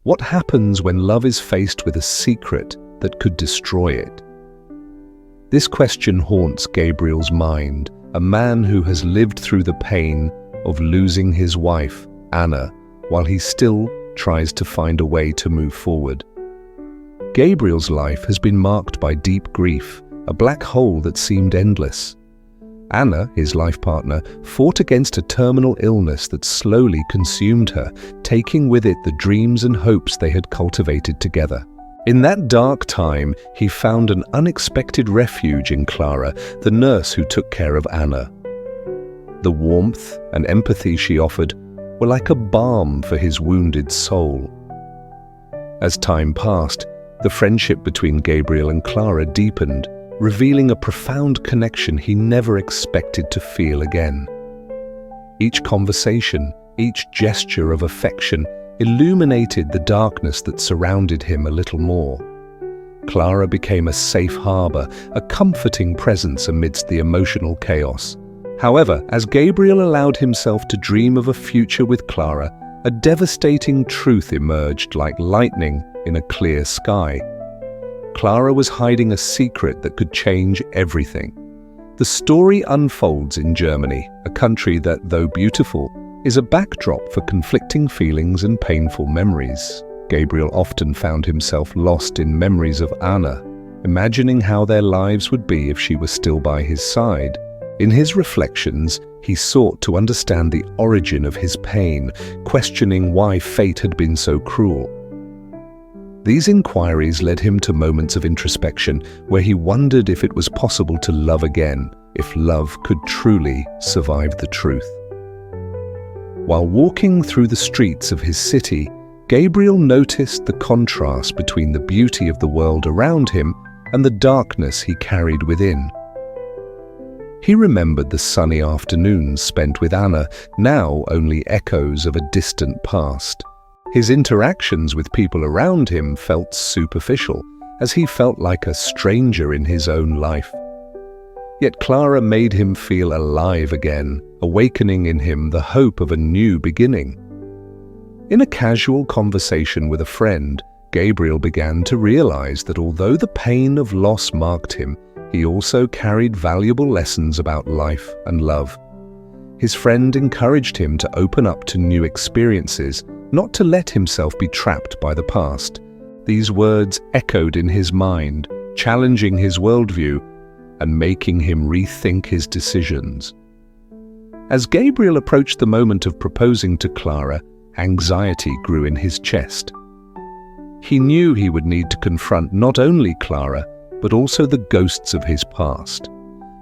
What happens when love is faced with a secret that could destroy it? This question haunts Gabriel's mind, a man who has lived through the pain of losing his wife, Anna, while he still tries to find a way to move forward. Gabriel's life has been marked by deep grief, a black hole that seemed endless. Anna, his life partner, fought against a terminal illness that slowly consumed her, taking with it the dreams and hopes they had cultivated together. In that dark time, he found an unexpected refuge in Clara, the nurse who took care of Anna. The warmth and empathy she offered were like a balm for his wounded soul. As time passed, the friendship between Gabriel and Clara deepened, revealing a profound connection he never expected to feel again. Each conversation, each gesture of affection illuminated the darkness that surrounded him a little more. Clara became a safe harbor, a comforting presence amidst the emotional chaos. However, as Gabriel allowed himself to dream of a future with Clara, a devastating truth emerged like lightning in a clear sky. Clara was hiding a secret that could change everything. The story unfolds in Germany, a country that, though beautiful, is a backdrop for conflicting feelings and painful memories. Gabriel often found himself lost in memories of Anna, imagining how their lives would be if she were still by his side. In his reflections, he sought to understand the origin of his pain, questioning why fate had been so cruel. These inquiries led him to moments of introspection where he wondered if it was possible to love again, if love could truly survive the truth. While walking through the streets of his city, Gabriel noticed the contrast between the beauty of the world around him and the darkness he carried within. He remembered the sunny afternoons spent with Anna, now only echoes of a distant past. His interactions with people around him felt superficial, as he felt like a stranger in his own life. Yet Clara made him feel alive again, awakening in him the hope of a new beginning. In a casual conversation with a friend, Gabriel began to realize that although the pain of loss marked him, he also carried valuable lessons about life and love. His friend encouraged him to open up to new experiences, not to let himself be trapped by the past. These words echoed in his mind, challenging his worldview and making him rethink his decisions. As Gabriel approached the moment of proposing to Clara, anxiety grew in his chest. He knew he would need to confront not only Clara, but also the ghosts of his past.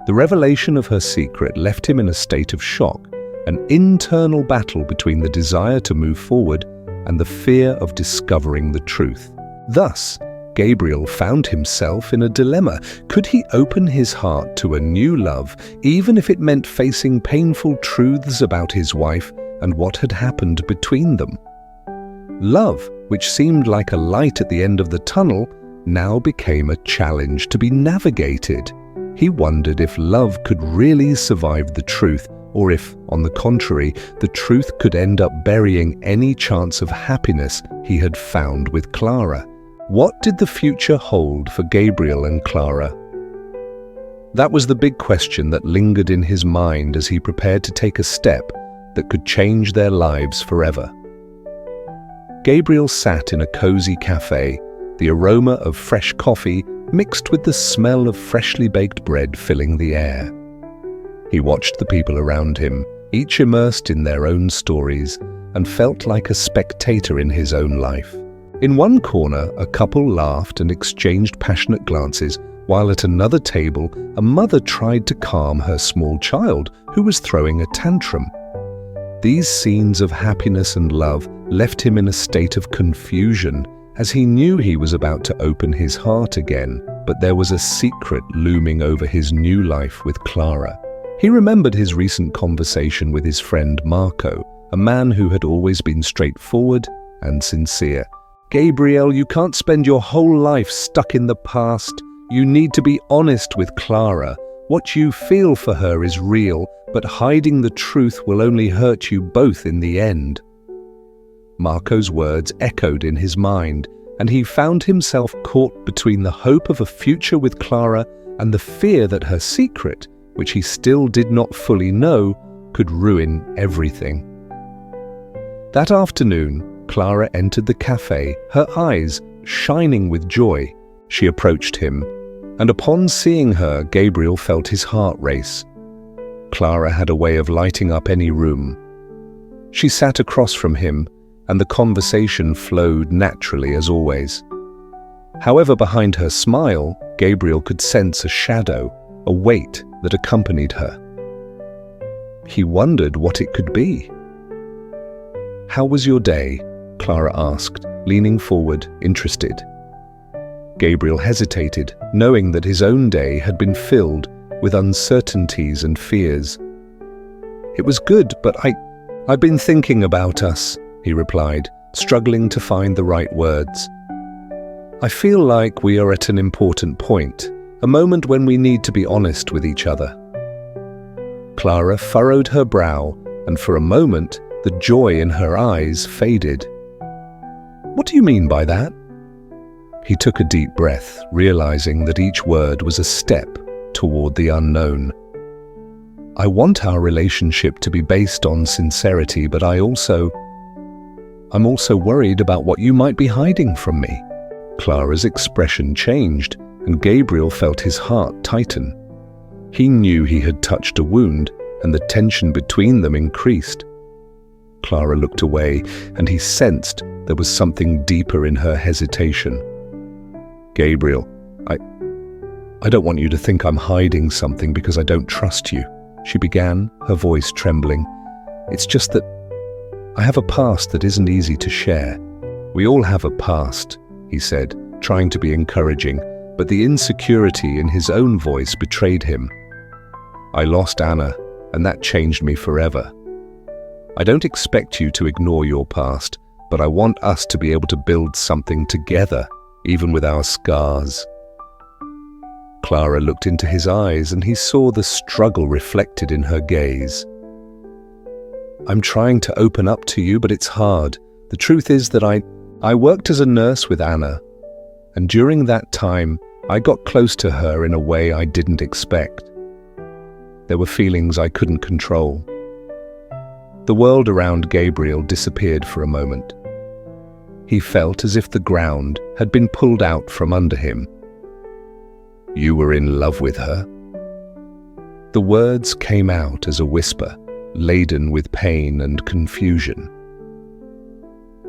The revelation of her secret left him in a state of shock, an internal battle between the desire to move forward and the fear of discovering the truth. Thus, Gabriel found himself in a dilemma. Could he open his heart to a new love, even if it meant facing painful truths about his wife and what had happened between them? Love, which seemed like a light at the end of the tunnel, now became a challenge to be navigated. He wondered if love could really survive the truth, or if, on the contrary, the truth could end up burying any chance of happiness he had found with Clara. What did the future hold for Gabriel and Clara? That was the big question that lingered in his mind as he prepared to take a step that could change their lives forever. Gabriel sat in a cozy cafe, the aroma of fresh coffee mixed with the smell of freshly baked bread filling the air. He watched the people around him, each immersed in their own stories, and felt like a spectator in his own life. In one corner, a couple laughed and exchanged passionate glances, while at another table, a mother tried to calm her small child who was throwing a tantrum. These scenes of happiness and love left him in a state of confusion, as he knew he was about to open his heart again, but there was a secret looming over his new life with Clara. He remembered his recent conversation with his friend Marco, a man who had always been straightforward and sincere. "Gabriel, you can't spend your whole life stuck in the past. You need to be honest with Clara. What you feel for her is real, but hiding the truth will only hurt you both in the end." Marco's words echoed in his mind, and he found himself caught between the hope of a future with Clara and the fear that her secret, which he still did not fully know, could ruin everything. That afternoon, Clara entered the cafe, her eyes shining with joy. She approached him, and upon seeing her, Gabriel felt his heart race. Clara had a way of lighting up any room. She sat across from him, and the conversation flowed naturally as always. However, behind her smile, Gabriel could sense a shadow, a weight that accompanied her. He wondered what it could be. "How was your day?" Clara asked, leaning forward, interested. Gabriel hesitated, knowing that his own day had been filled with uncertainties and fears. "It was good, but I've been thinking about us," he replied, struggling to find the right words. "I feel like we are at an important point, a moment when we need to be honest with each other." Clara furrowed her brow, and for a moment, the joy in her eyes faded. "What do you mean by that?" He took a deep breath, realizing that each word was a step toward the unknown. "I want our relationship to be based on sincerity, but I'm also worried about what you might be hiding from me." Clara's expression changed, and Gabriel felt his heart tighten. He knew he had touched a wound, and the tension between them increased. Clara looked away, and he sensed there was something deeper in her hesitation. "Gabriel, I don't want you to think I'm hiding something because I don't trust you," she began, her voice trembling. "It's just that I have a past that isn't easy to share." "We all have a past," he said, trying to be encouraging, but the insecurity in his own voice betrayed him. "I lost Anna, and that changed me forever. I don't expect you to ignore your past, but I want us to be able to build something together, even with our scars." Clara looked into his eyes, and he saw the struggle reflected in her gaze. "I'm trying to open up to you, but it's hard. The truth is that I worked as a nurse with Anna, and during that time, I got close to her in a way I didn't expect. There were feelings I couldn't control." The world around Gabriel disappeared for a moment. He felt as if the ground had been pulled out from under him. "You were in love with her?" The words came out as a whisper, laden with pain and confusion.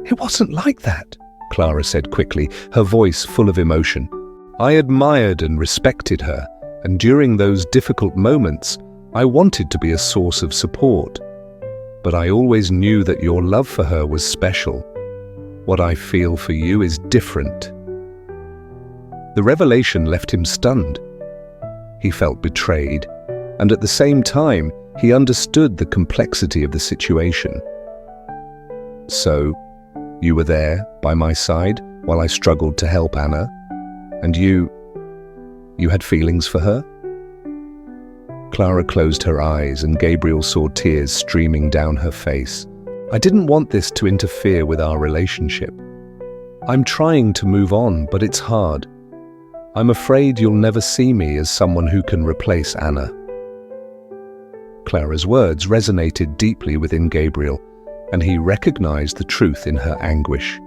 "It wasn't like that," Clara said quickly, her voice full of emotion. "I admired and respected her, and during those difficult moments, I wanted to be a source of support. But I always knew that your love for her was special. What I feel for you is different." The revelation left him stunned. He felt betrayed, and at the same time, he understood the complexity of the situation. "So, you were there by my side while I struggled to help Anna, and you had feelings for her?" Clara closed her eyes, and Gabriel saw tears streaming down her face. "I didn't want this to interfere with our relationship. I'm trying to move on, but it's hard. I'm afraid you'll never see me as someone who can replace Anna." Clara's words resonated deeply within Gabriel, and he recognized the truth in her anguish.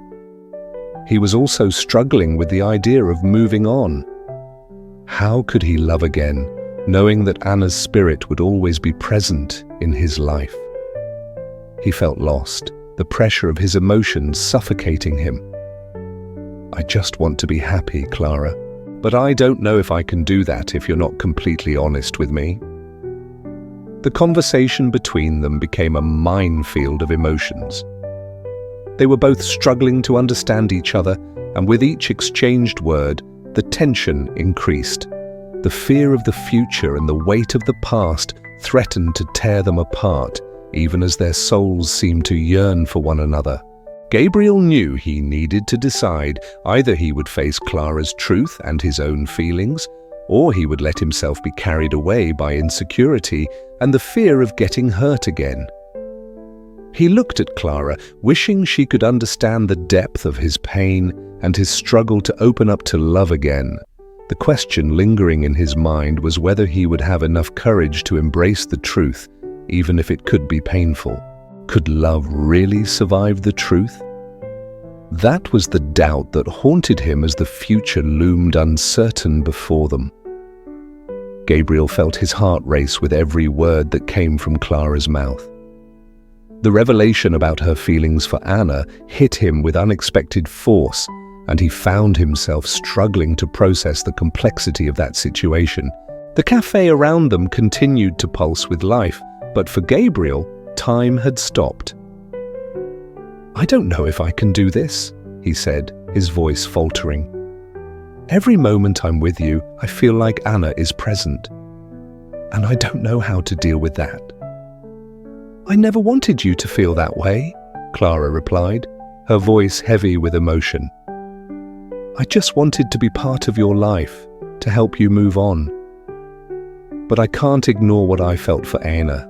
He was also struggling with the idea of moving on. How could he love again, knowing that Anna's spirit would always be present in his life? He felt lost, the pressure of his emotions suffocating him. "I just want to be happy, Clara. But I don't know if I can do that if you're not completely honest with me." The conversation between them became a minefield of emotions. They were both struggling to understand each other, and with each exchanged word, the tension increased. The fear of the future and the weight of the past threatened to tear them apart, even as their souls seemed to yearn for one another. Gabriel knew he needed to decide. Either he would face Clara's truth and his own feelings, or he would let himself be carried away by insecurity and the fear of getting hurt again. He looked at Clara, wishing she could understand the depth of his pain and his struggle to open up to love again. The question lingering in his mind was whether he would have enough courage to embrace the truth, even if it could be painful. Could love really survive the truth? That was the doubt that haunted him as the future loomed uncertain before them. Gabriel felt his heart race with every word that came from Clara's mouth. The revelation about her feelings for Anna hit him with unexpected force, and he found himself struggling to process the complexity of that situation. The cafe around them continued to pulse with life, but for Gabriel, time had stopped. "I don't know if I can do this," he said, his voice faltering. "Every moment I'm with you, I feel like Anna is present. And I don't know how to deal with that." "I never wanted you to feel that way," Clara replied, her voice heavy with emotion. "I just wanted to be part of your life, to help you move on. But I can't ignore what I felt for Anna."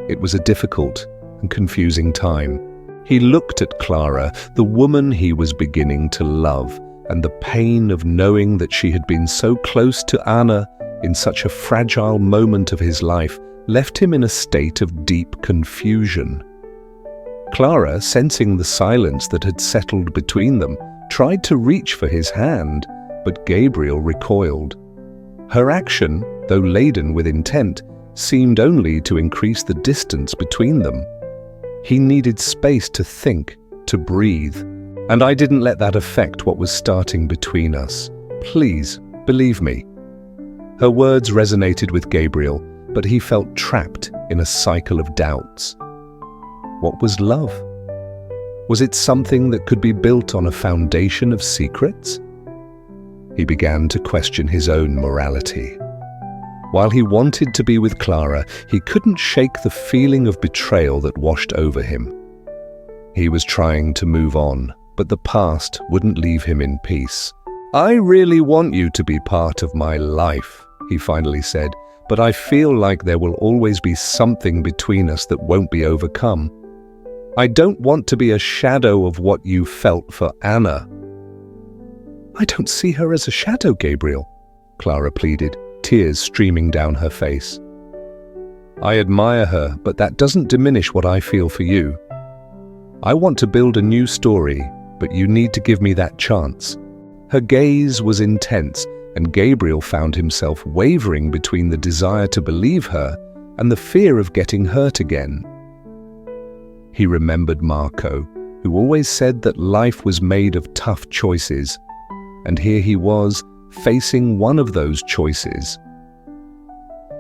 It was a difficult and confusing time. He looked at Clara, the woman he was beginning to love, and the pain of knowing that she had been so close to Anna in such a fragile moment of his life left him in a state of deep confusion. Clara, sensing the silence that had settled between them, tried to reach for his hand, but Gabriel recoiled. Her action, though laden with intent, seemed only to increase the distance between them. He needed space to think, to breathe, and I didn't let that affect what was starting between us. Please, believe me. Her words resonated with Gabriel, but he felt trapped in a cycle of doubts. What was love? Was it something that could be built on a foundation of secrets? He began to question his own morality. While he wanted to be with Clara, he couldn't shake the feeling of betrayal that washed over him. He was trying to move on, but the past wouldn't leave him in peace. "I really want you to be part of my life," he finally said, "but I feel like there will always be something between us that won't be overcome. I don't want to be a shadow of what you felt for Anna." "I don't see her as a shadow, Gabriel," Clara pleaded, tears streaming down her face. "I admire her, but that doesn't diminish what I feel for you. I want to build a new story, but you need to give me that chance." Her gaze was intense, and Gabriel found himself wavering between the desire to believe her and the fear of getting hurt again. He remembered Marco, who always said that life was made of tough choices, and here he was, facing one of those choices.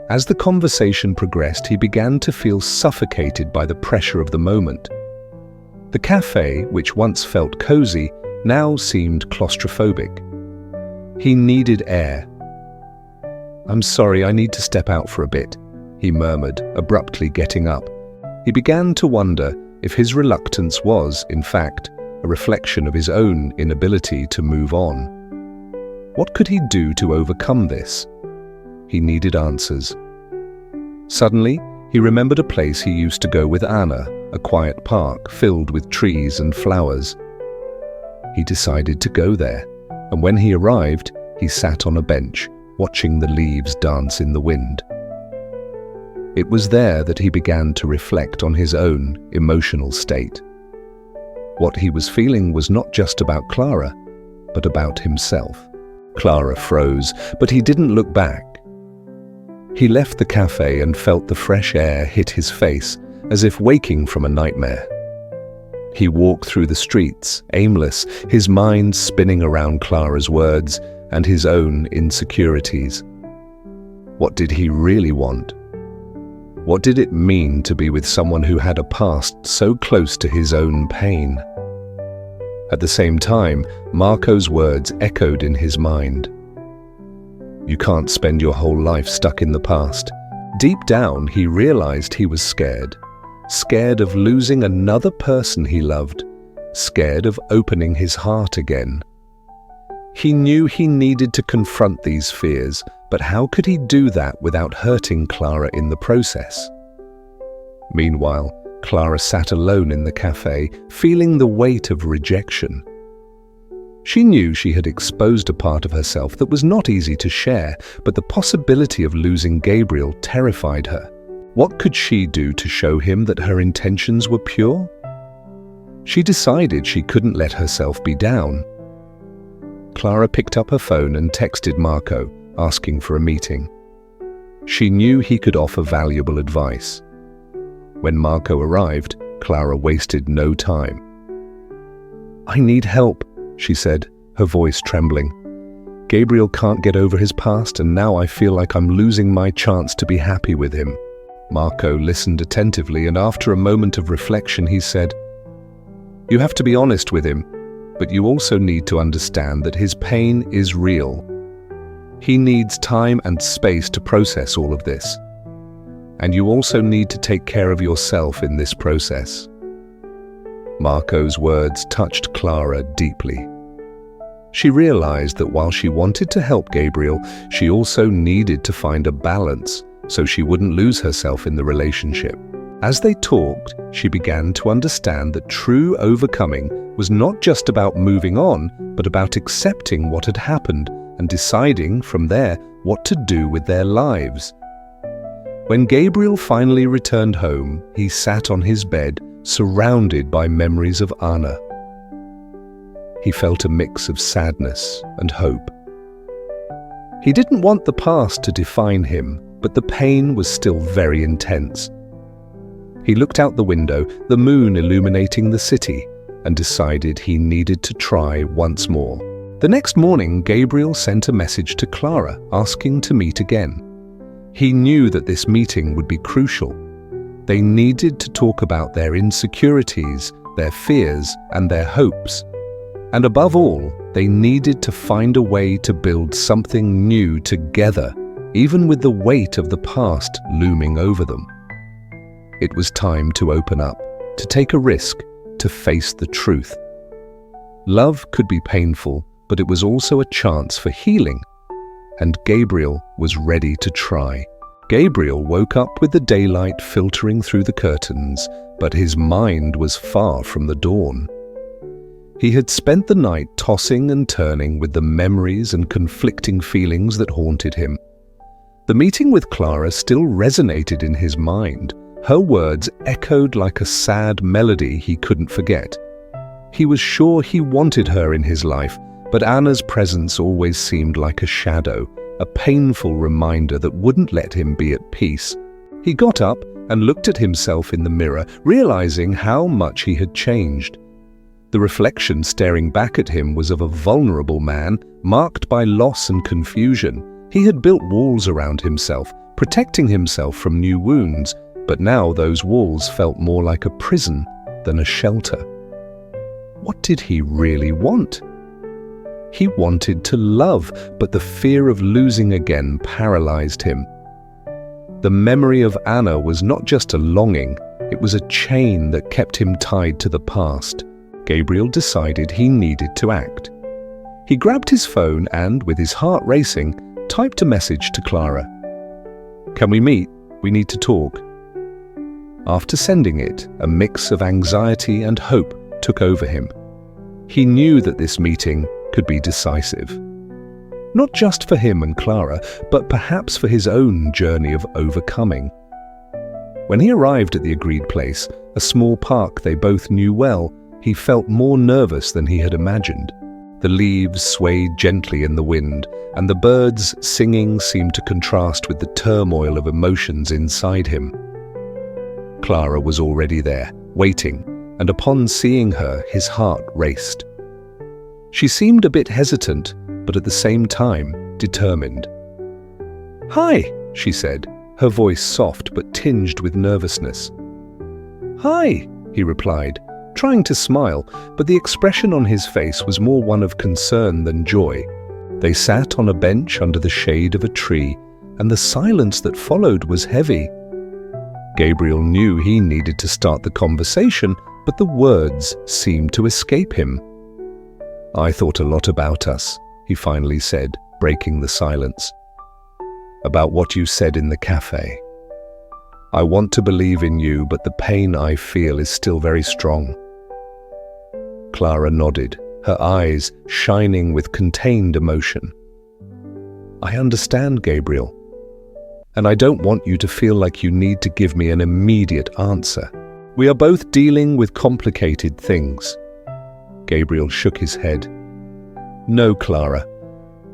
As the conversation progressed, he began to feel suffocated by the pressure of the moment. The cafe, which once felt cozy, now seemed claustrophobic. He needed air. "I'm sorry, I need to step out for a bit," he murmured, abruptly getting up. He began to wonder if his reluctance was, in fact, a reflection of his own inability to move on. What could he do to overcome this? He needed answers. Suddenly, he remembered a place he used to go with Anna, a quiet park filled with trees and flowers. He decided to go there, and when he arrived, he sat on a bench, watching the leaves dance in the wind. It was there that he began to reflect on his own emotional state. What he was feeling was not just about Clara, but about himself. Clara froze, but he didn't look back. He left the cafe and felt the fresh air hit his face, as if waking from a nightmare. He walked through the streets, aimless, his mind spinning around Clara's words and his own insecurities. What did he really want? What did it mean to be with someone who had a past so close to his own pain? At the same time, Marco's words echoed in his mind. You can't spend your whole life stuck in the past. Deep down, he realized he was scared. Scared of losing another person he loved. Scared of opening his heart again. He knew he needed to confront these fears, but how could he do that without hurting Clara in the process? Meanwhile, Clara sat alone in the cafe, feeling the weight of rejection. She knew she had exposed a part of herself that was not easy to share, but the possibility of losing Gabriel terrified her. What could she do to show him that her intentions were pure? She decided she couldn't let herself be down. Clara picked up her phone and texted Marco, asking for a meeting. She knew he could offer valuable advice. When Marco arrived, Clara wasted no time. "I need help," she said, her voice trembling. "Gabriel can't get over his past, and now I feel like I'm losing my chance to be happy with him." Marco listened attentively, and after a moment of reflection, he said, "You have to be honest with him, but you also need to understand that his pain is real. He needs time and space to process all of this. And you also need to take care of yourself in this process." Marco's words touched Clara deeply. She realized that while she wanted to help Gabriel, she also needed to find a balance so she wouldn't lose herself in the relationship. As they talked, she began to understand that true overcoming was not just about moving on, but about accepting what had happened and deciding from there what to do with their lives. When Gabriel finally returned home, he sat on his bed, surrounded by memories of Anna. He felt a mix of sadness and hope. He didn't want the past to define him, but the pain was still very intense. He looked out the window, the moon illuminating the city, and decided he needed to try once more. The next morning, Gabriel sent a message to Clara, asking to meet again. He knew that this meeting would be crucial. They needed to talk about their insecurities, their fears, and their hopes. And above all, they needed to find a way to build something new together, even with the weight of the past looming over them. It was time to open up, to take a risk, to face the truth. Love could be painful, but it was also a chance for healing. And Gabriel was ready to try. Gabriel woke up with the daylight filtering through the curtains, but his mind was far from the dawn. He had spent the night tossing and turning with the memories and conflicting feelings that haunted him. The meeting with Clara still resonated in his mind. Her words echoed like a sad melody he couldn't forget. He was sure he wanted her in his life, but Anna's presence always seemed like a shadow, a painful reminder that wouldn't let him be at peace. He got up and looked at himself in the mirror, realizing how much he had changed. The reflection staring back at him was of a vulnerable man, marked by loss and confusion. He had built walls around himself, protecting himself from new wounds, but now those walls felt more like a prison than a shelter. What did he really want? He wanted to love, but the fear of losing again paralyzed him. The memory of Anna was not just a longing, it was a chain that kept him tied to the past. Gabriel decided he needed to act. He grabbed his phone and, with his heart racing, typed a message to Clara. "Can we meet? We need to talk." After sending it, a mix of anxiety and hope took over him. He knew that this meeting could be decisive. Not just for him and Clara, but perhaps for his own journey of overcoming. When he arrived at the agreed place, a small park they both knew well, he felt more nervous than he had imagined. The leaves swayed gently in the wind, and the birds singing seemed to contrast with the turmoil of emotions inside him. Clara was already there, waiting, and upon seeing her, his heart raced. She seemed a bit hesitant, but at the same time, determined. "Hi," she said, her voice soft but tinged with nervousness. "Hi," he replied, trying to smile, but the expression on his face was more one of concern than joy. They sat on a bench under the shade of a tree, and the silence that followed was heavy. Gabriel knew he needed to start the conversation, but the words seemed to escape him. "I thought a lot about us," he finally said, breaking the silence. "About what you said in the cafe." I want to believe in you, but the pain I feel is still very strong. Clara nodded, her eyes shining with contained emotion. I understand, Gabriel. And I don't want you to feel like you need to give me an immediate answer. We are both dealing with complicated things. Gabriel shook his head. No, Clara.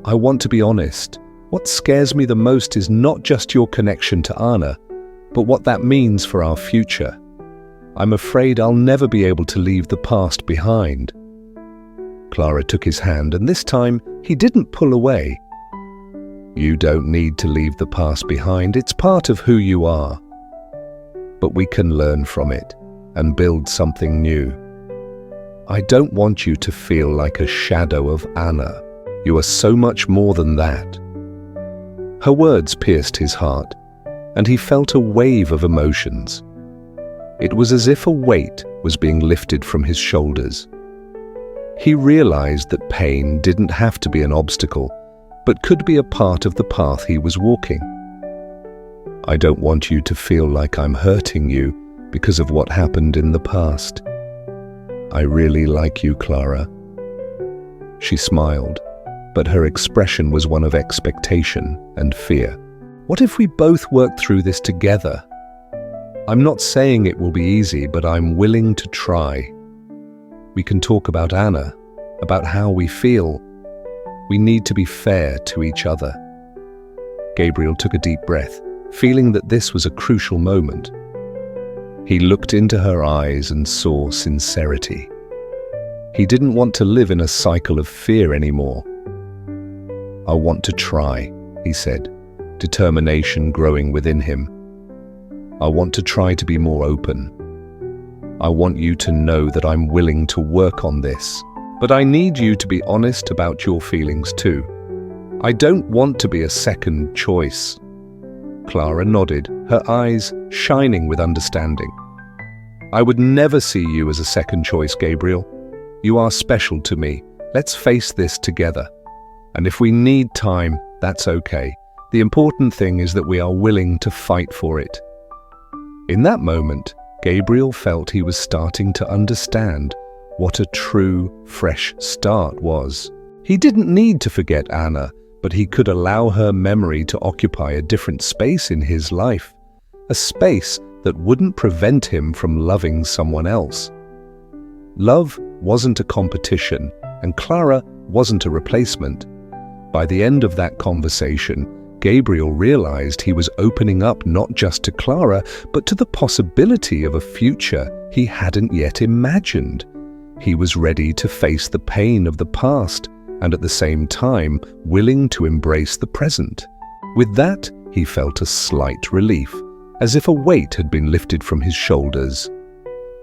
I want to be honest. What scares me the most is not just your connection to Anna, but what that means for our future. I'm afraid I'll never be able to leave the past behind. Clara took his hand, and this time he didn't pull away. You don't need to leave the past behind. It's part of who you are. But we can learn from it and build something new. I don't want you to feel like a shadow of Anna. You are so much more than that. Her words pierced his heart, and he felt a wave of emotions. It was as if a weight was being lifted from his shoulders. He realized that pain didn't have to be an obstacle, but could be a part of the path he was walking. I don't want you to feel like I'm hurting you because of what happened in the past. I really like you, Clara. She smiled, but her expression was one of expectation and fear. What if we both work through this together? I'm not saying it will be easy, but I'm willing to try. We can talk about Anna, about how we feel. We need to be fair to each other. Gabriel took a deep breath, feeling that this was a crucial moment. He looked into her eyes and saw sincerity. He didn't want to live in a cycle of fear anymore. I want to try, he said, determination growing within him. I want to try to be more open. I want you to know that I'm willing to work on this, but I need you to be honest about your feelings too. I don't want to be a second choice. Clara nodded, her eyes shining with understanding. I would never see you as a second choice, Gabriel. You are special to me. Let's face this together. And if we need time, that's okay. The important thing is that we are willing to fight for it. In that moment, Gabriel felt he was starting to understand what a true, fresh start was. He didn't need to forget Anna, but he could allow her memory to occupy a different space in his life, a space that wouldn't prevent him from loving someone else. Love wasn't a competition, and Clara wasn't a replacement. By the end of that conversation, Gabriel realized he was opening up not just to Clara, but to the possibility of a future he hadn't yet imagined. He was ready to face the pain of the past and at the same time willing to embrace the present. With that, he felt a slight relief, as if a weight had been lifted from his shoulders.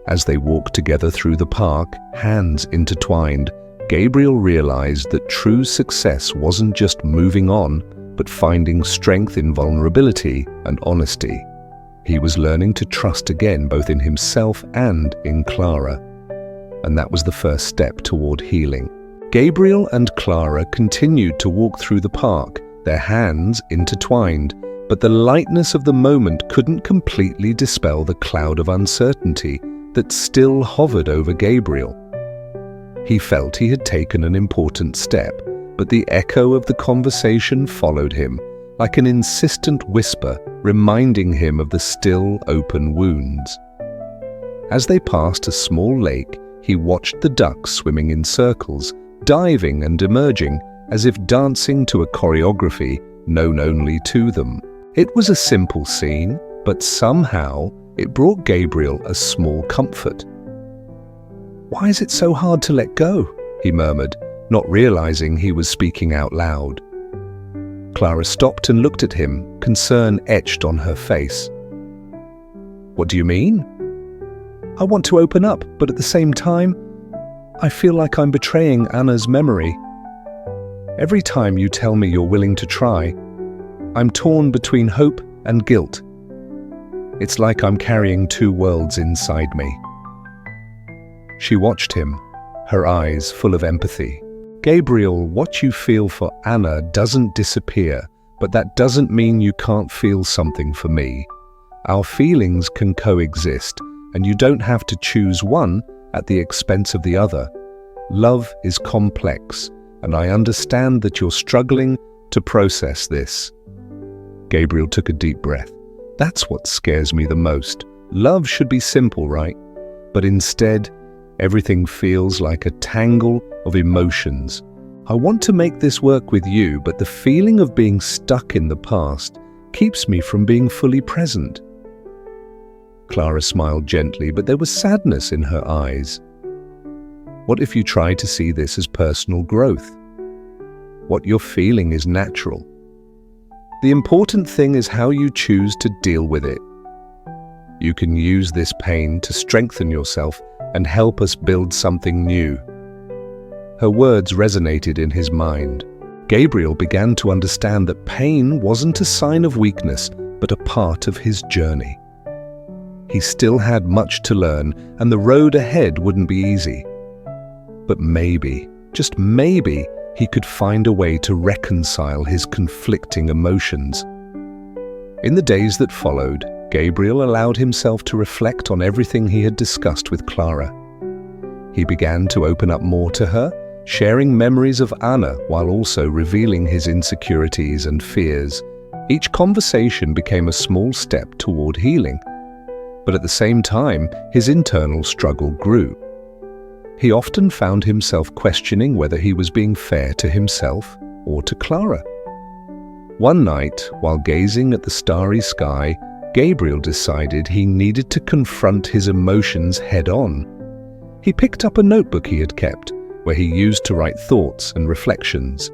As they walked together through the park, hands intertwined, Gabriel realized that true success wasn't just moving on, but finding strength in vulnerability and honesty. He was learning to trust again, both in himself and in Clara. And that was the first step toward healing. Gabriel and Clara continued to walk through the park, their hands intertwined, but the lightness of the moment couldn't completely dispel the cloud of uncertainty that still hovered over Gabriel. He felt he had taken an important step, but the echo of the conversation followed him, like an insistent whisper reminding him of the still open wounds. As they passed a small lake, he watched the ducks swimming in circles, diving and emerging, as if dancing to a choreography known only to them. It was a simple scene, but somehow it brought Gabriel a small comfort. "Why is it so hard to let go?" he murmured, not realizing he was speaking out loud. Clara stopped and looked at him, concern etched on her face. "What do you mean?" "I want to open up, but at the same time, I feel like I'm betraying Anna's memory. Every time you tell me you're willing to try, I'm torn between hope and guilt. It's like I'm carrying two worlds inside me." She watched him, her eyes full of empathy. "Gabriel, what you feel for Anna doesn't disappear, but that doesn't mean you can't feel something for me. Our feelings can coexist, and you don't have to choose one at the expense of the other. Love is complex, and I understand that you're struggling to process this. Gabriel took a deep breath. That's what scares me the most. Love should be simple, right? But instead, everything feels like a tangle of emotions. I want to make this work with you, but the feeling of being stuck in the past keeps me from being fully present. Clara smiled gently, but there was sadness in her eyes. What if you try to see this as personal growth? What you're feeling is natural. The important thing is how you choose to deal with it. You can use this pain to strengthen yourself and help us build something new. Her words resonated in his mind. Gabriel began to understand that pain wasn't a sign of weakness, but a part of his journey. He still had much to learn, and the road ahead wouldn't be easy. But maybe, just maybe, he could find a way to reconcile his conflicting emotions. In the days that followed, Gabriel allowed himself to reflect on everything he had discussed with Clara. He began to open up more to her, sharing memories of Anna while also revealing his insecurities and fears. Each conversation became a small step toward healing. But at the same time, his internal struggle grew. He often found himself questioning whether he was being fair to himself or to Clara. One night, while gazing at the starry sky, Gabriel decided he needed to confront his emotions head-on. He picked up a notebook he had kept, where he used to write thoughts and reflections.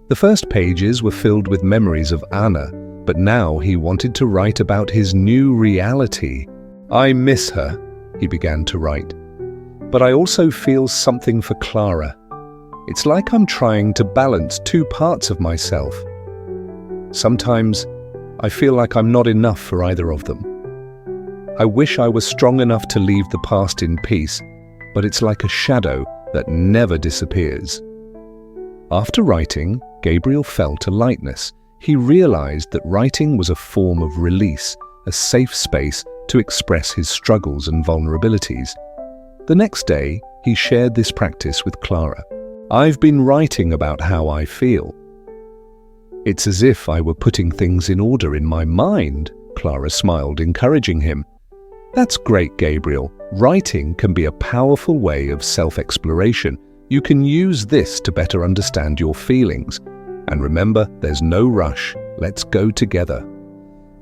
The first pages were filled with memories of Anna, but now he wanted to write about his new reality. "I miss her," he began to write. "But I also feel something for Clara. It's like I'm trying to balance two parts of myself. Sometimes I feel like I'm not enough for either of them. I wish I was strong enough to leave the past in peace, but it's like a shadow that never disappears." After writing, Gabriel felt a lightness. He realized that writing was a form of release, a safe space to express his struggles and vulnerabilities. The next day, he shared this practice with Clara. "I've been writing about how I feel. It's as if I were putting things in order in my mind." Clara smiled, encouraging him. "That's great, Gabriel. Writing can be a powerful way of self-exploration. You can use this to better understand your feelings. And remember, there's no rush. Let's go together."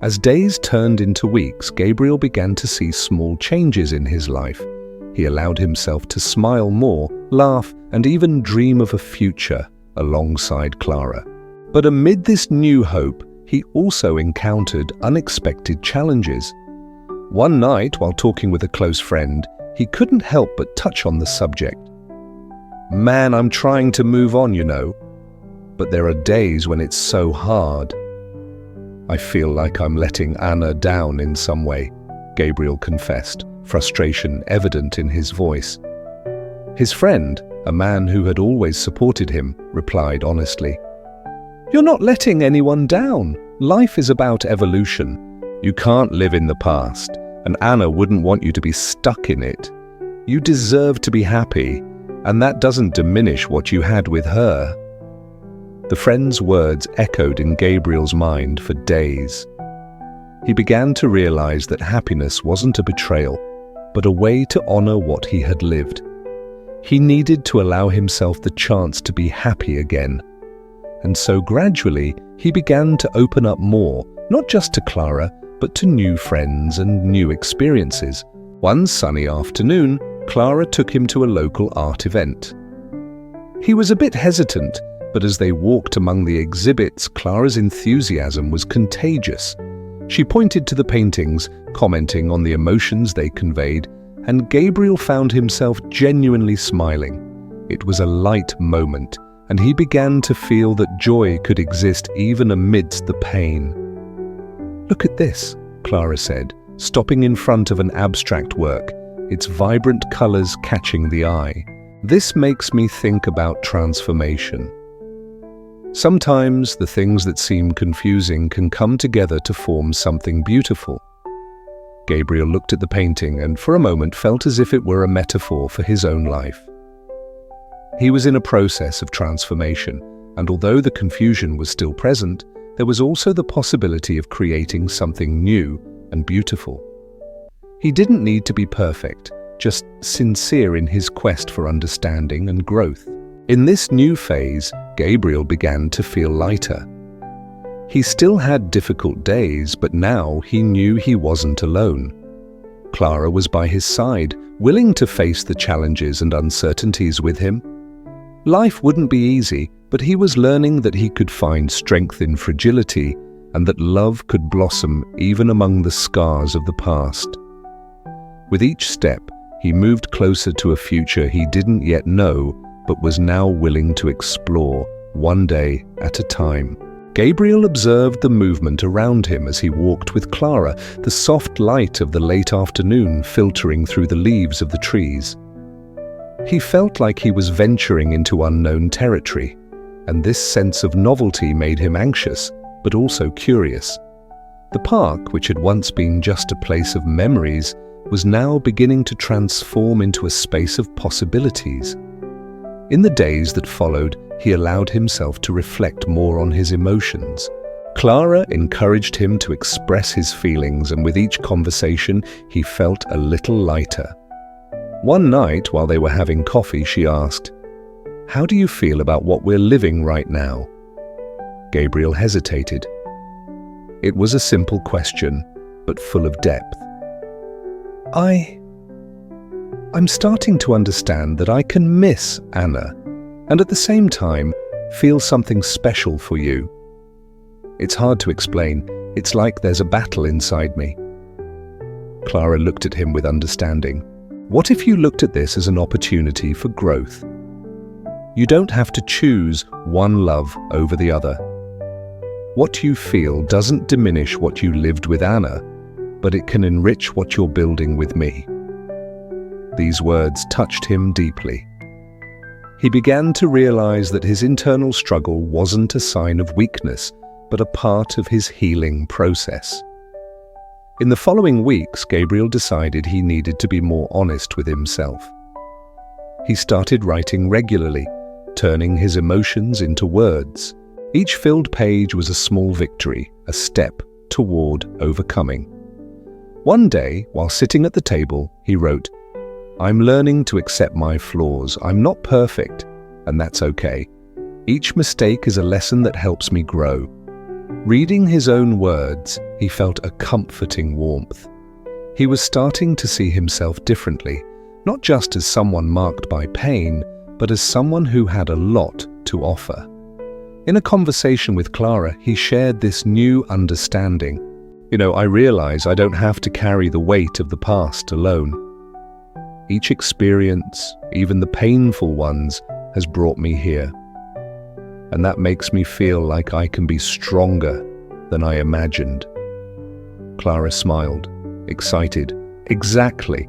As days turned into weeks, Gabriel began to see small changes in his life. He allowed himself to smile more, laugh, and even dream of a future alongside Clara. But amid this new hope, he also encountered unexpected challenges. One night, while talking with a close friend, he couldn't help but touch on the subject. "Man, I'm trying to move on, you know. But there are days when it's so hard. I feel like I'm letting Anna down in some way," Gabriel confessed, frustration evident in his voice. His friend, a man who had always supported him, replied honestly, "You're not letting anyone down. Life is about evolution. You can't live in the past, and Anna wouldn't want you to be stuck in it. You deserve to be happy, and that doesn't diminish what you had with her." The friend's words echoed in Gabriel's mind for days. He began to realize that happiness wasn't a betrayal, but a way to honor what he had lived. He needed to allow himself the chance to be happy again. And so gradually, he began to open up more, not just to Clara, but to new friends and new experiences. One sunny afternoon, Clara took him to a local art event. He was a bit hesitant, but as they walked among the exhibits, Clara's enthusiasm was contagious. She pointed to the paintings, commenting on the emotions they conveyed, and Gabriel found himself genuinely smiling. It was a light moment, and he began to feel that joy could exist even amidst the pain. "Look at this," Clara said, stopping in front of an abstract work, its vibrant colors catching the eye. "This makes me think about transformation. Sometimes the things that seem confusing can come together to form something beautiful." Gabriel looked at the painting and for a moment felt as if it were a metaphor for his own life. He was in a process of transformation, and although the confusion was still present, there was also the possibility of creating something new and beautiful. He didn't need to be perfect, just sincere in his quest for understanding and growth. In this new phase, Gabriel began to feel lighter. He still had difficult days, but now he knew he wasn't alone. Clara was by his side, willing to face the challenges and uncertainties with him. Life wouldn't be easy, but he was learning that he could find strength in fragility and that love could blossom even among the scars of the past. With each step, he moved closer to a future he didn't yet know, but was now willing to explore, one day at a time. Gabriel observed the movement around him as he walked with Clara, the soft light of the late afternoon filtering through the leaves of the trees. He felt like he was venturing into unknown territory, and this sense of novelty made him anxious, but also curious. The park, which had once been just a place of memories, was now beginning to transform into a space of possibilities. In the days that followed, he allowed himself to reflect more on his emotions. Clara encouraged him to express his feelings, and with each conversation, he felt a little lighter. One night, while they were having coffee, she asked, "How do you feel about what we're living right now?" Gabriel hesitated. It was a simple question, but full of depth. I'm starting to understand that I can miss Anna, and at the same time, feel something special for you. It's hard to explain. It's like there's a battle inside me. Clara looked at him with understanding. What if you looked at this as an opportunity for growth? You don't have to choose one love over the other. What you feel doesn't diminish what you lived with Anna, but it can enrich what you're building with me. These words touched him deeply. He began to realize that his internal struggle wasn't a sign of weakness, but a part of his healing process. In the following weeks, Gabriel decided he needed to be more honest with himself. He started writing regularly, turning his emotions into words. Each filled page was a small victory, a step toward overcoming. One day, while sitting at the table, he wrote, "I'm learning to accept my flaws. I'm not perfect, and that's okay. Each mistake is a lesson that helps me grow." Reading his own words, he felt a comforting warmth. He was starting to see himself differently, not just as someone marked by pain, but as someone who had a lot to offer. In a conversation with Clara, he shared this new understanding. I realize I don't have to carry the weight of the past alone. Each experience, even the painful ones, has brought me here. And that makes me feel like I can be stronger than I imagined. Clara smiled, excited. Exactly.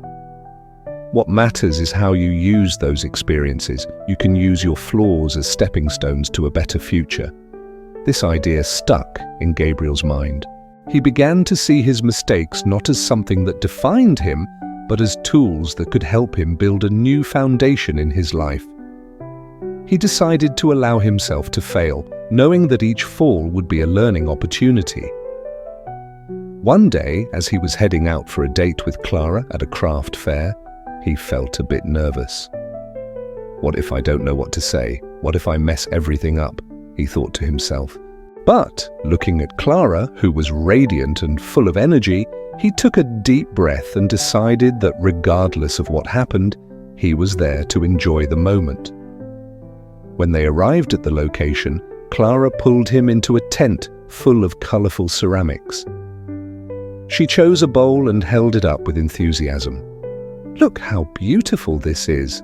What matters is how you use those experiences. You can use your flaws as stepping stones to a better future. This idea stuck in Gabriel's mind. He began to see his mistakes not as something that defined him, but as tools that could help him build a new foundation in his life. He decided to allow himself to fail, knowing that each fall would be a learning opportunity. One day, as he was heading out for a date with Clara at a craft fair, he felt a bit nervous. What if I don't know what to say? What if I mess everything up? He thought to himself. But, looking at Clara, who was radiant and full of energy, he took a deep breath and decided that regardless of what happened, he was there to enjoy the moment. When they arrived at the location, Clara pulled him into a tent full of colorful ceramics. She chose a bowl and held it up with enthusiasm. "Look how beautiful this is.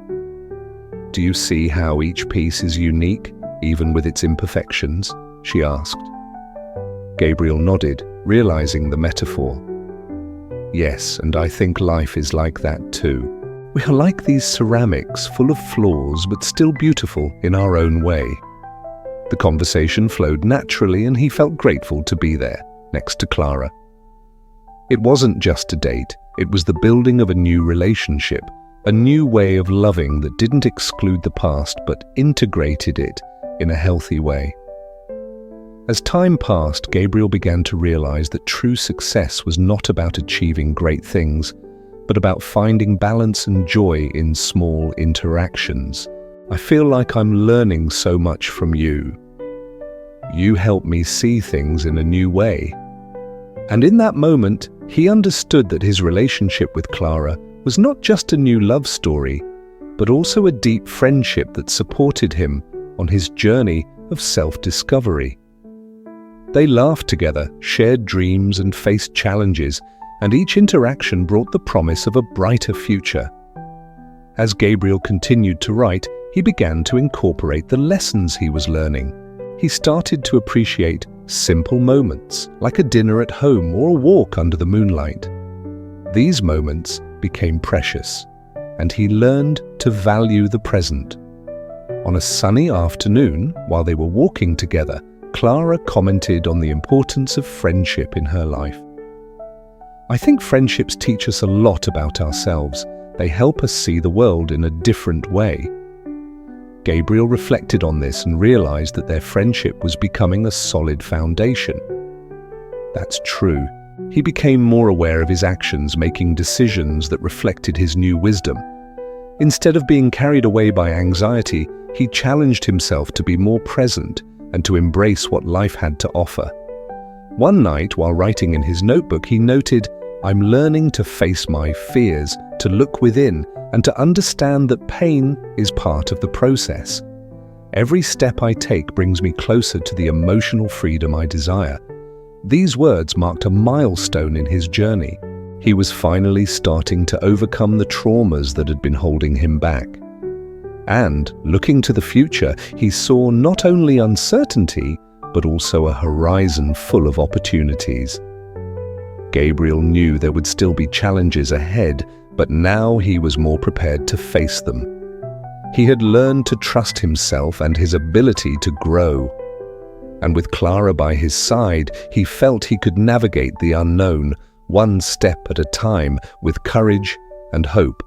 Do you see how each piece is unique, even with its imperfections?" she asked. Gabriel nodded, realizing the metaphor. "Yes, and I think life is like that too. We are like these ceramics, full of flaws but still beautiful in our own way." The conversation flowed naturally and he felt grateful to be there, next to Clara. It wasn't just a date, it was the building of a new relationship, a new way of loving that didn't exclude the past but integrated it in a healthy way. As time passed, Gabriel began to realize that true success was not about achieving great things, but about finding balance and joy in small interactions. I feel like I'm learning so much from you. You help me see things in a new way. And in that moment, he understood that his relationship with Clara was not just a new love story, but also a deep friendship that supported him on his journey of self-discovery. They laughed together, shared dreams and faced challenges, and each interaction brought the promise of a brighter future. As Gabriel continued to write, he began to incorporate the lessons he was learning. He started to appreciate simple moments, like a dinner at home or a walk under the moonlight. These moments became precious, and he learned to value the present. On a sunny afternoon, while they were walking together, Clara commented on the importance of friendship in her life. I think friendships teach us a lot about ourselves. They help us see the world in a different way. Gabriel reflected on this and realized that their friendship was becoming a solid foundation. That's true. He became more aware of his actions, making decisions that reflected his new wisdom. Instead of being carried away by anxiety, he challenged himself to be more present and to embrace what life had to offer. One night, while writing in his notebook, he noted, "I'm learning to face my fears, to look within, and to understand that pain is part of the process. Every step I take brings me closer to the emotional freedom I desire." These words marked a milestone in his journey. He was finally starting to overcome the traumas that had been holding him back. And, looking to the future, he saw not only uncertainty, but also a horizon full of opportunities. Gabriel knew there would still be challenges ahead, but now he was more prepared to face them. He had learned to trust himself and his ability to grow. And with Clara by his side, he felt he could navigate the unknown, one step at a time, with courage and hope.